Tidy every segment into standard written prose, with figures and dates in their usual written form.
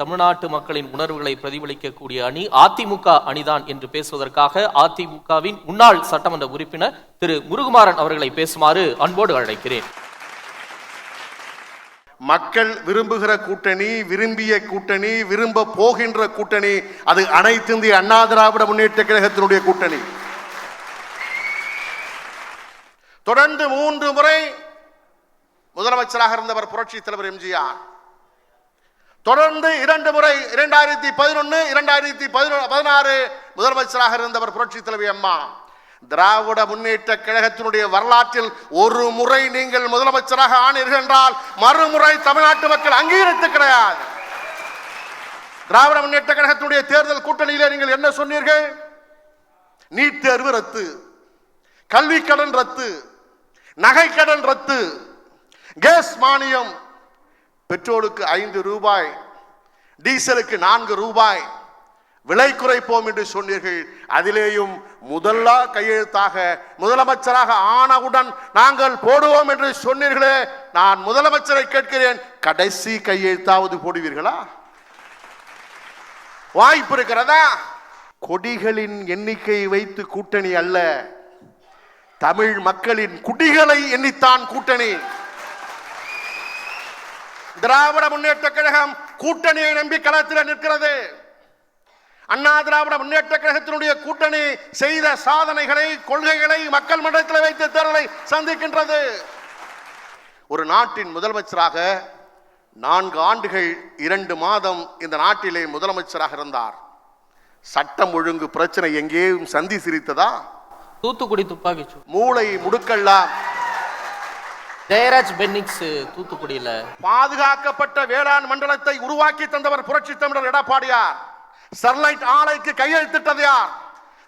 தமிழ்நாட்டு மக்களின் உணர்வுகளை பிரதிபலிக்கக்கூடிய அணி அதிமுக அணிதான் என்று பேசுவதற்காக அதிமுகவின் முன்னாள் சட்டமன்ற உறுப்பினர் திரு முருகுமாறன் அவர்களை பேசுமாறு அன்போடு அழைக்கிறேன். மக்கள் விரும்புகிற கூட்டணி, விரும்பிய கூட்டணி, விரும்ப போகின்ற கூட்டணி, அது அனைத்து இந்திய அண்ணா திராவிட முன்னேற்ற கழகத்தினுடைய கூட்டணி. தொடர்ந்து 3 முறை முதலமைச்சராக இருந்தவர் புரட்சி தலைவர் எம்ஜிஆர். தொடர்ந்து 2 முறை 2011, 2016 முதலமைச்சராக இருந்தவர் புரட்சி தலைவி அம்மா. திராவிட முன்னேற்ற கழகத்தினுடைய வரலாற்றில் ஒரு முறை நீங்கள் முதலமைச்சராக ஆனீர்கள் என்றால் மறுமுறை தமிழ்நாட்டு மக்கள் அங்கீகரித்து கிடையாது. திராவிட முன்னேற்ற கழகத்தினுடைய தேர்தல் கூட்டணியிலே நீங்கள் என்ன சொன்னீர்கள்? நீட் தேர்வு ரத்து, கல்வி கடன் ரத்து, நகை கடன் ரத்து, கேஸ் மானியம், பெட்ரோலுக்கு 5 ரூபாய், டீசலுக்கு 4 ரூபாய் விலை குறைப்போம் என்று சொன்னீர்கள். அதிலேயும் முதல்ல கையெழுத்தாக முதலமைச்சராக ஆனவுடன் நாங்கள் போடுவோம் என்று சொன்னீர்களே. நான் முதலமைச்சரை கேட்கிறேன், கடைசி கையெழுத்தாவது போடுவீர்களா? வாய்ப்பு இருக்கிறதா? கொடிகளின் எண்ணிக்கை வைத்து கூட்டணி அல்ல, தமிழ் மக்களின் குடிகளை எண்ணித்தான் கூட்டணி. திராவிட முன்னேற்ற கழகம் கூட்டணியை நம்பி களத்தில் நிற்கிறது. அண்ணா திராவிட முன்னேற்ற கழகத்தினுடைய கூட்டணி செய்த சாதனைகளை, கொள்கைகளை மக்கள் மன்றத்தில் வைத்து தேர்தலை சந்திக்கின்றது. ஒரு நாட்டின் முதலமைச்சராக 4 ஆண்டுகள் 2 மாதம் இந்த நாட்டிலே முதலமைச்சராக இருந்தார். சட்டம் ஒழுங்கு பிரச்சனை எங்கேயும் சந்தி சிரித்ததா? தூத்துக்குடி துப்பாக்கி மூளை முடுக்கெல்லாம் ஜெயராஜ் பென்னிக்ஸ் தூத்துக்குடியில பாதுகாக்கப்பட்ட வேளாண் மண்டலத்தை உருவாக்கி தந்தவர் புரட்சி தமிழர் எடப்பாடியார். ஸ்டெர்லைட் ஆலைக்கு கையெழுத்திட்டது யார்?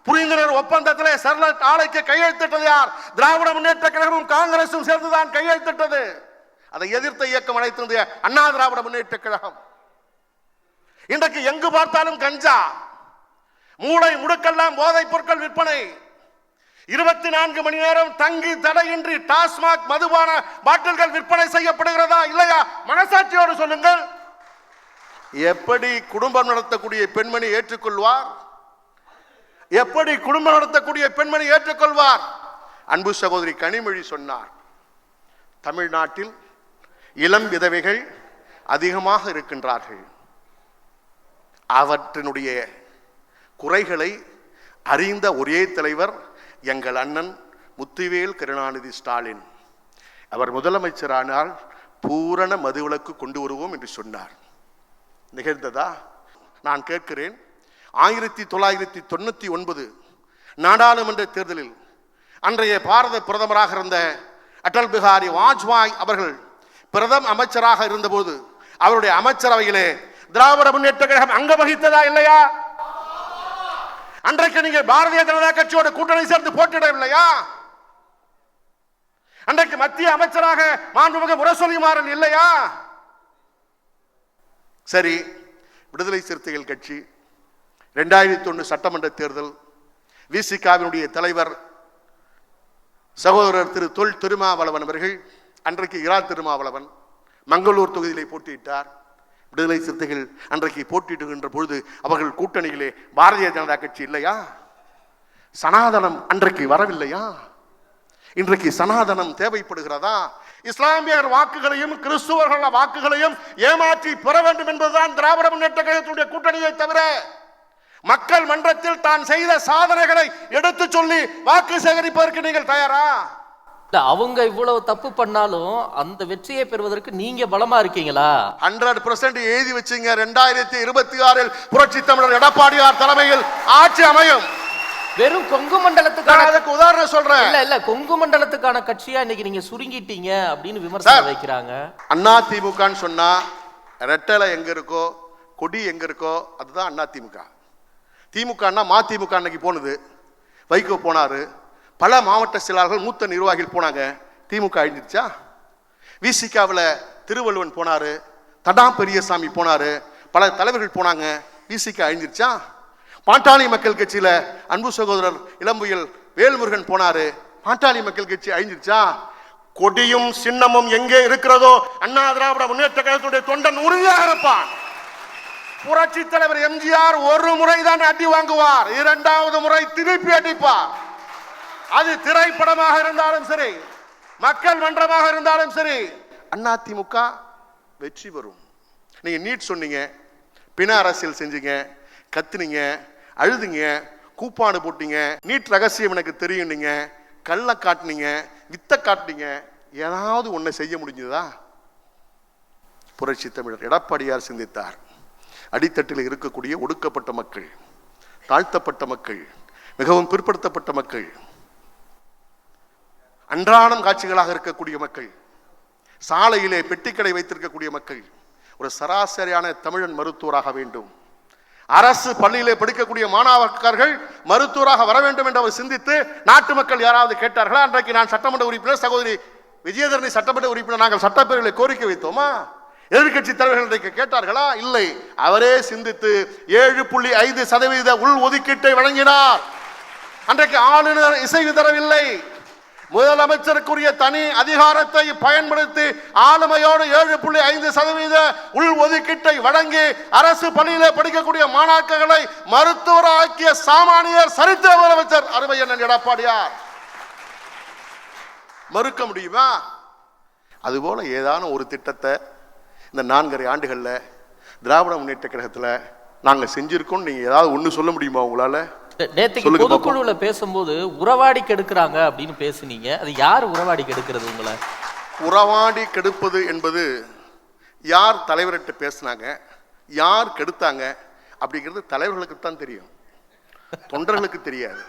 புரிந்துணர்வு ஒப்பந்தத்திலே ஸ்டெர்லைட் ஆலைக்கு கையெழுத்திட்டது யார்? திராவிட முன்னேற்ற கழகமும் காங்கிரசும் சேர்ந்துதான் கையெழுத்திட்டது. அதை எதிர்த்த இயக்கம் அனைத்து இந்திய அண்ணா திராவிட முன்னேற்ற கழகம். இன்றைக்கு எங்கு பார்த்தாலும் கஞ்சா, மூளை முடுக்கெல்லாம் போதைப் பொருட்கள் விற்பனை. 24 மணி நேரம் தங்கி தடையின்றி டாஸ்மாக் மதுபான பாட்டில்கள் விற்பனை செய்யப்படுகிறதா இல்லையா? மனசாட்சியோடு சொல்லுங்கள். எப்படி குடும்பம் நடத்தக்கூடிய பெண்மணி ஏற்றுக்கொள்வார்? எப்படி குடும்பம் நடத்தக்கூடிய பெண்மணி ஏற்றுக்கொள்வார்? அன்பு சகோதரி கனிமொழி சொன்னார், தமிழ்நாட்டில் இளம் விதவைகள் அதிகமாக இருக்கின்றார்கள். அவற்றினுடைய குறைகளை அறிந்த ஒரே தலைவர் எங்கள் அண்ணன் முத்துவேல் கருணாநிதி ஸ்டாலின். அவர் முதலமைச்சரானால் பூரண மதுவிலக்கு கொண்டு வருவோம் என்று சொன்னார். நிகழ்ந்ததா? நான் கேட்கிறேன், 1999 நாடாளுமன்ற தேர்தலில் அன்றைய பாரத பிரதமராக இருந்த அடல் பிகாரி வாஜ்பாய் அவர்கள் பிரதம அமைச்சராக இருந்தபோது அவருடைய அமைச்சரவையிலே திராவிட முன்னேற்ற கழகம் அங்க வகித்ததா இல்லையா? அன்றைக்கு நீங்க பாரதிய ஜனதா கட்சியோட கூட்டணி சேர்ந்து போட்டிடவில்லையா? அன்றைக்கு மத்திய அமைச்சராக மாண்புமிகு முரசொலிமாறன் இல்லையா? சரி, விடுதலை சிறுத்தைகள் கட்சி 2001 சட்டமன்ற தேர்தல், விசிகாவினுடைய தலைவர் சகோதரர் திரு தொல் திருமாவளவன் அவர்கள், அன்றைக்கு இரா திருமாவளவன் மங்களூர் தொகுதியிலே போட்டியிட்டார். விடுதலை சிறுத்தைகள் அன்றைக்கு போட்டியிடுகின்ற பொழுது அவர்கள் கூட்டணியிலே பாரதிய ஜனதா கட்சி இல்லையா? சனாதனம் அன்றைக்கு வரவில்லையா? இன்றைக்கு சனாதனம் தேவைப்படுகிறதா? இஸ்லாமியர் வாக்குகளையும் கிறிஸ்துவர்கள் வாக்குகளையும் ஏமாற்றி பெற வேண்டும் என்பதுதான் திராவிட முன்னேற்ற கழகத்துடைய கூட்டணியை தவிர மக்கள் மன்றத்தில் தான் செய்த சாதனைகளை எடுத்து சொல்லி வாக்கு சேகரிப்பதற்கு நீங்கள் தயாரா? அவங்க இவ்வளவு தப்பு பண்ணாலும் அந்த வெற்றியை பெறுவதற்கு நீங்க பலமா இருக்கீங்களா? 100% எழுதி வச்சுங்க. 2026 புரட்சி தமிழர் எடப்பாடியார் தலைமையில் ஆட்சி அமையும். வெறும் கொங்கு மண்டலத்துக்கான அதுக்கு உதாரணம் சொல்றேன். இல்ல கொங்கு மண்டலத்துக்கான கட்சியா இன்னைக்கு நீங்க சுருங்கிட்டீங்க அப்படின்னு விமர்சனம் வைக்கிறாங்க. அண்ணா திமுகன்னு சொன்னா ரெட்டலை எங்க இருக்கோ, கொடி எங்க இருக்கோ அதுதான் அண்ணா திமுக. திமுகன்னா மதிமுக அன்னைக்கு போனது, வைகோ போனாரு, பல மாவட்ட செயலாளர்கள் மூத்த நிர்வாகிகள் போனாங்க. திமுக அழிஞ்சிருச்சா? விசிகாவில் திருவள்ளுவன் போனாரு, தடா பெரியசாமி போனாரு, பல தலைவர்கள் போனாங்க. விசிக அழிஞ்சிருச்சா? பாட்டாளி மக்கள் கட்சியில அன்பு சகோதரர் இளம்புயல் வேல்முருகன் போனாரு, பாட்டாளி மக்கள் கட்சி அழிஞ்சிருச்சா? கொடியும் சின்னமும் எங்கே இருக்கிறதோ அண்ணா திராவிட முன்னேற்ற கழகத்துடைய தொண்டன் உறுதியாக இருப்பான். புரட்சி தலைவர் எம்ஜிஆர் ஒரு முறைதான் அடி வாங்குவார், இரண்டாவது முறை திருப்பி அடிப்பார். அது திரைப்படமாக இருந்தாலும் சரி, மக்கள் மன்றமாக இருந்தாலும் சரி, அதிமுக வெற்றி பெறும். நீங்க நீட் சொன்னீங்க, பிண அரசியல் செஞ்சீங்க, கத்துனீங்க, அழுதுங்க, கூப்பாடு போட்டீங்க, நீட் ரகசியம் எனக்கு தெரியும், நீங்க கள்ள காட்டினீங்க, வித்த காட்டினீங்க, ஏதாவது ஒன்றை செய்ய முடிஞ்சதா? புரட்சி தமிழர் எடப்பாடியார் சிந்தித்தார். அடித்தட்டில் இருக்கக்கூடிய ஒடுக்கப்பட்ட மக்கள், தாழ்த்தப்பட்ட மக்கள், மிகவும் பிற்படுத்தப்பட்ட மக்கள், அன்றாடம் காட்சிகளாக இருக்கக்கூடிய மக்கள், சாலையிலே பெட்டிக்கடை வைத்திருக்கக்கூடிய மக்கள், ஒரு சராசரியான தமிழன் மருத்துவராக வேண்டும், அரசு பள்ளியிலே படிக்கக்கூடிய மாணவர்கள் மருத்துவராக வர வேண்டும் என்று அவர் சிந்தித்து, நாட்டு மக்கள் யாராவது கேட்டார்களா? அன்றைக்கு நான் சட்டமன்ற உறுப்பினர் சகோதரி விஜயதரணி சட்டமன்ற உறுப்பினர் நாங்கள் சட்டப்பேரவையில் கோரிக்கை வைத்தோமா? எதிர்கட்சி தலைவர்கள் இன்றைக்கு கேட்டார்களா? இல்லை. அவரே சிந்தித்து 7.5% உள் ஒதுக்கீட்டை வழங்கினார். அன்றைக்கு ஆளுநர் இசைவு தரவில்லை. முதலமைச்சருக்குரிய தனி அதிகாரத்தை பயன்படுத்தி ஆளுமையோடு 7.5% உள் ஒதுக்கீட்டை வழங்கி அரசு பள்ளியிலே படிக்கக்கூடிய மாணாக்கர்களை மருத்துவராக்கிய சாமானியர் சரித்திர முதலமைச்சர் அருமையண்ணன் எடப்பாடியார். மறுக்க முடியுமா? அதுபோல ஏதான ஒரு திட்டத்தை இந்த 4.5 ஆண்டுகளில் திராவிட முன்னேற்ற கழகத்தில் நாங்கள் செஞ்சிருக்கோம், நீங்க ஏதாவது ஒன்று சொல்ல முடியுமா உங்களால? நேற்றுக்கு பொதுக்குழுல பேசும்போது உறவாடி கெடுக்கிறாங்க அப்படின்னு பேசுனீங்க. அது யார் உறவாடி கெடுக்கிறது உங்களை? உறவாடி கெடுப்பது என்பது யார் தலைவர்கிட்ட பேசினாங்க, யார் கெடுத்தாங்க அப்படிங்கிறது தலைவர்களுக்கு தான் தெரியும், தொண்டர்களுக்கு தெரியாது.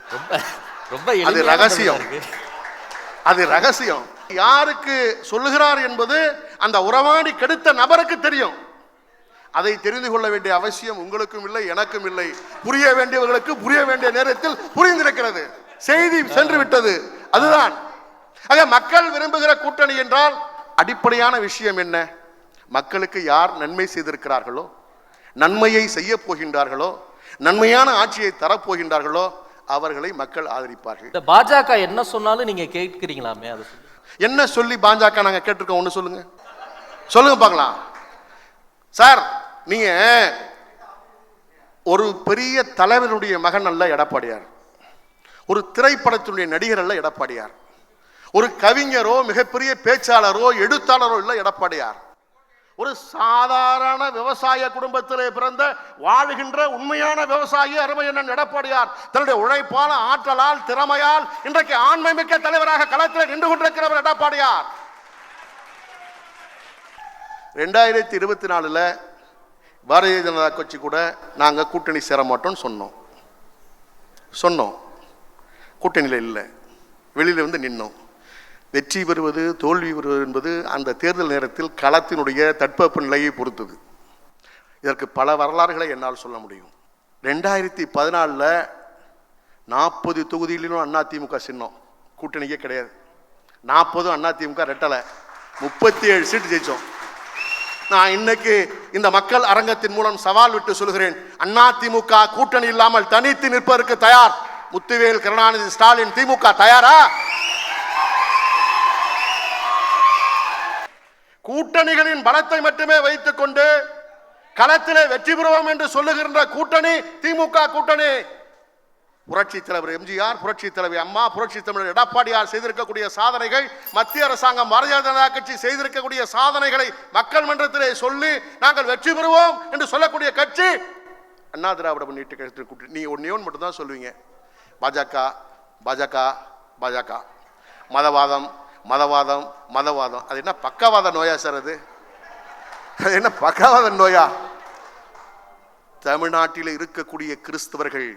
அது ரகசியம், அது ரகசியம். யாருக்கு சொல்லுகிறார் என்பது அந்த உறவாடி கெடுத்த நபருக்கு தெரியும். அதை தெரிந்து கொள்ள வேண்டிய அவசியம் உங்களுக்கும் இல்லை, எனக்கும் இல்லை. புரிய வேண்டியவர்களுக்கு புரிய வேண்டிய நேரத்தில் புரிந்திருக்கிறது, செய்தி சென்று விட்டது. அதுதான் மக்கள் விரும்புகிற கூட்டணி என்றால் அடிப்படையான விஷயம் என்ன? மக்களுக்கு யார் நன்மை செய்திருக்கிறார்களோ, நன்மையை செய்ய போகின்றார்களோ, நன்மையான ஆட்சியை தரப்போகின்றார்களோ அவர்களை மக்கள் ஆதரிப்பார்கள். பாஜக என்ன சொன்னாலும் நீங்க கேட்கிறீங்களாமே, அது என்ன சொல்லி பாஜக நாங்க கேட்டிருக்கோம்? ஒண்ணு சொல்லுங்க, சொல்லுங்க பார்க்கலாம். சார், நீங்க ஒரு பெரிய தலைவருடைய மகன் அல்ல எடப்பாடியார், ஒரு திரைப்படத்தினுடைய நடிகர் அல்ல எடப்பாடியார், ஒரு கவிஞரோ மிகப்பெரிய பேச்சாளரோ எழுத்தாளரோ இல்ல எடப்பாடியார். ஒரு சாதாரண விவசாய குடும்பத்திலே பிறந்த வாழ்கின்ற உண்மையான விவசாயி அருமையண்ணன் எடப்பாடியார் தன்னுடைய உழைப்பால், ஆற்றலால், திறமையால் இன்றைக்கு ஆண்மை மிக்க தலைவராக களத்தில் நின்று கொண்டிருக்கிறவர் எடப்பாடியார். 2024 பாரதிய ஜனதா கட்சி கூட நாங்கள் கூட்டணி சேர மாட்டோம்னு சொன்னோம். கூட்டணியில் இல்லை, வெளியில் வந்து நின்னோம். வெற்றி பெறுவது தோல்வி பெறுவது என்பது அந்த தேர்தல் நேரத்தில் களத்தினுடைய தட்பவெப்ப நிலையை பொறுத்தது. இதற்கு பல வரலாறுகளை என்னால் சொல்ல முடியும். 2014 40 தொகுதியிலும் அதிமுக சின்னம், கூட்டணிக்கே கிடையாது. 40 அதிமுக ரெட்டலை, 37 சீட்டு ஜெயிச்சோம். நான் இன்னைக்கு இந்த மக்கள் அரங்கத்தின் மூலம் சவால் விட்டு சொல்கிறேன், அதிமுக கூட்டணி இல்லாமல் தனித்து நிற்பதற்கு தயார். முத்துவேல், கருணாநிதி, ஸ்டாலின், திமுக தயாரா? கூட்டணிகளின் பலத்தை மட்டுமே வைத்துக் கொண்டு களத்திலே வெற்றி பெறுவோம் என்று சொல்லுகின்ற கூட்டணி திமுக கூட்டணி. புரட்சி தலைவர் எம்ஜிஆர், புரட்சி தலைவர் அம்மா, புரட்சி தமிழர் எடப்பாடியார் செய்திருக்கக்கூடிய சாதனைகள், மத்திய அரசாங்கம் பாரதிய ஜனதா கட்சி செய்திருக்கக்கூடிய சாதனைகளை மக்கள் மன்றத்திலே சொல்லி நாங்கள் வெற்றி பெறுவோம் என்று சொல்லக்கூடிய கட்சி அண்ணா திராவிட முன்னேற்ற கழகத்தின் கூட்டணி. நீ ஒன்னே மட்டும் தான் சொல்லுவீங்க, பாஜக பாஜக பாஜக, மதவாதம் மதவாதம் மதவாதம். அது என்ன பக்கவாத நோயா சார்? அது என்ன பக்கவாத நோயா? தமிழ்நாட்டில் இருக்கக்கூடிய கிறிஸ்தவர்கள்,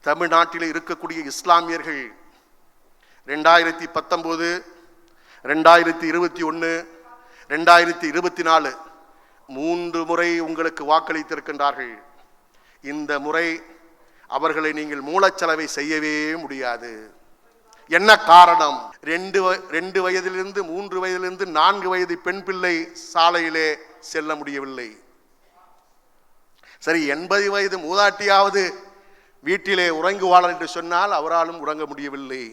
தமிழ்நாட்டில் இருக்கக்கூடிய இஸ்லாமியர்கள் 2019, 2021, 2024 3 முறை உங்களுக்கு வாக்களித்திருக்கின்றார்கள். இந்த முறை அவர்களை நீங்கள் மூலச்சலவை செய்யவே முடியாது. என்ன காரணம்? 2 வயதிலிருந்து 3 வயதிலிருந்து 4 வயது பெண் பிள்ளை சாலையிலே செல்ல முடியவில்லை. சரி, 80 வயது மூதாட்டியாவது வீட்டிலே உறங்குவாளர் என்று சொன்னால் அவராலும் உறங்க முடியவில்லை.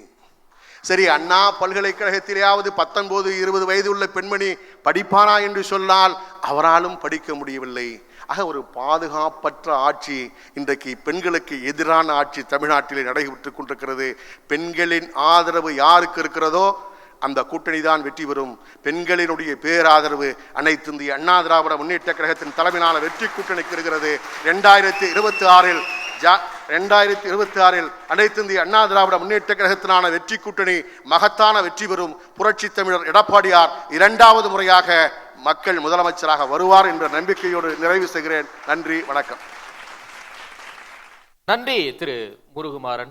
சரி, அண்ணா பல்கலைக்கழகத்திலேயாவது 19, 20 வயது உள்ள பெண்மணி படிப்பானா என்று சொன்னால் அவராலும் படிக்க முடியவில்லை. ஆக ஒரு பாதுகாப்பற்ற ஆட்சி, இன்றைக்கு பெண்களுக்கு எதிரான ஆட்சி தமிழ்நாட்டிலே நடைபெற்றுக் கொண்டிருக்கிறது. பெண்களின் ஆதரவு யாருக்கு இருக்கிறதோ அந்த கூட்டணி தான் வெற்றி பெறும். பெண்களினுடைய பேராதரவு அனைத்து இந்திய அண்ணா திராவிட முன்னேற்ற கழகத்தின் தலைமையிலான வெற்றி கூட்டணிக்கு இருக்கிறது. 2026 அனைத்து இந்திய அண்ணா திராவிட முன்னேற்ற கழகத்தினான வெற்றி கூட்டணி மகத்தான வெற்றி பெறும். புரட்சி தமிழர் எடப்பாடியார் 2வது முறையாக மக்கள் முதலமைச்சராக வருவார் என்ற நம்பிக்கையோடு நிறைவு செய்கிறேன். நன்றி, வணக்கம். நன்றி திரு முருகுமாறன்.